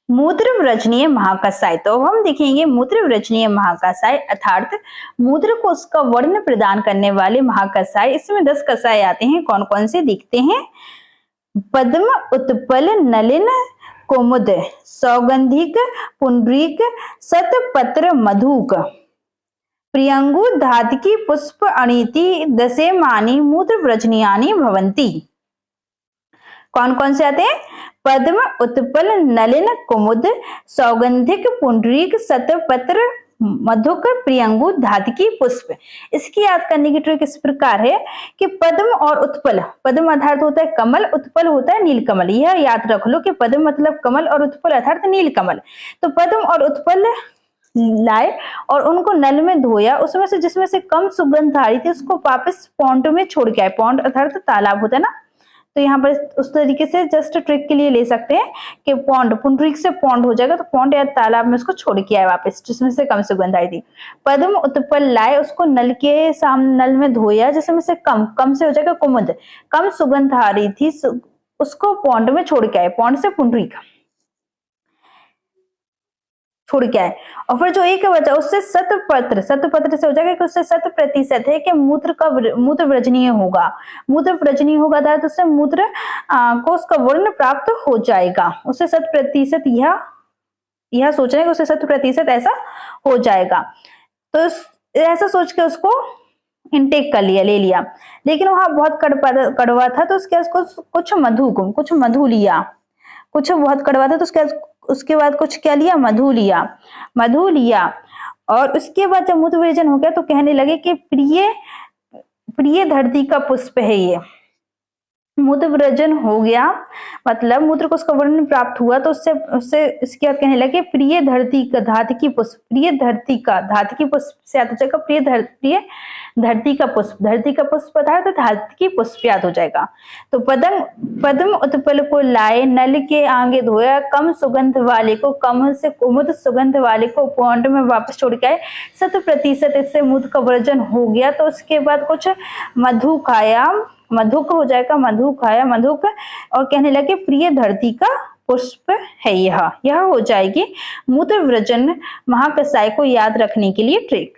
मूत्र व्रजनीय महाकसाय। तो हम देखेंगे मूत्र व्रजनीय महाकसाय अर्थात मूत्र को उसका वर्ण प्रदान करने वाले महाकसाय। इसमें 10 कसाय आते हैं। कौन कौन से दिखते हैं? पद्म, उत्पल, नलिन, कुमुद, सौगंधिक, पुंडरीक, शतपत्र, मधुक, प्रियंगु, धातकी, पुष्प, अणिति, दशेमानी मूत्र व्रजनीयानि भवन्ति। कौन कौन से आते हैं? पद्म, उत्पल, नलिन, कुमुद, सौगंधिक, पुंडरीक, शतपत्र, मधुक, प्रियंगु, धातकी, पुष्प। इसकी याद करने की ट्रिक इस प्रकार है कि पद्म और उत्पल, पद्म अर्थात होता है कमल, उत्पल होता है नीलकमल। यह याद रख लो कि पद्म मतलब कमल और उत्पल अर्थात नीलकमल। तो पद्म और उत्पल लाए और उनको नल में धोया, उसमें से जिसमें से कम सुगंध आ रही थी उसको वापस पॉन्ड में छोड़ के आए। पॉन्ड अर्थात तालाब होता है ना, तो यहाँ पर उस तरीके से जस्ट ट्रिक के लिए ले सकते हैं कि पॉन्ड, पुंडरीक से पॉन्ड हो जाएगा, तो पॉन्ड या तालाब में उसको छोड़ के आए वापस जिसमें से कम सुगंध आई थी। पद्म उत्पल लाए, उसको नल के सामने नल में धोया, जिसमें से कम से हो जाएगा कुमुद, कम सुगंध आ रही थी उसको पॉन्ड में छोड़ के आए। पॉन्ड से पुंडरीक छोड़ के आए। और फिर जो एक बचा उससे शतपत्र, शतपत्र से हो जाएगा कि उससे 100% है कि मूत्र व्रजनीय होगा। मूत्र व्रजनीय होगा अर्थात उससे मूत्र को उसका वर्ण प्राप्त हो जाएगा। उससे 100% यह सोच रहे हैं कि उससे 100% ऐसा हो जाएगा। तो ऐसा सोच के उसको इनटेक कर लिया, ले लिया, लेकिन वहां बहुत कड़वा था तो उसके कुछ मधु लिया, कुछ बहुत कड़वा था तो उसके बाद कुछ क्या लिया? मधु लिया। और उसके बाद जब मूत्र विरेचन हो गया तो कहने लगे कि प्रिय धरती का पुष्प है ये। मूत्र विरेचन हो गया मतलब मूत्र को उसका वर्ण प्राप्त हुआ, तो उससे इसके बाद कहने लगे प्रिय धरती का धातकी पुष्प, प्रिय धरती का धातकी पुष्प से याद हो जाएगा प्रिय धरती का पुष्प अर्थात धातकी पुष्प याद हो जाएगा। तो पद्म उत्पल को लाए, नल के आगे धोया, कम सुगंध वाले को, कम से कुमुद सुगंध वाले को पॉन्ड में वापस छोड़ के आए। 100% इससे मूत्र का वर्जन हो गया। तो उसके बाद कुछ मधु खाया, मधुक हो जाएगा, मधुक और कहने लगे प्रिय धरती का पुष्प है यह हो जाएगी मूत्र व्रजन महाकसाय को याद रखने के लिए ट्रिक।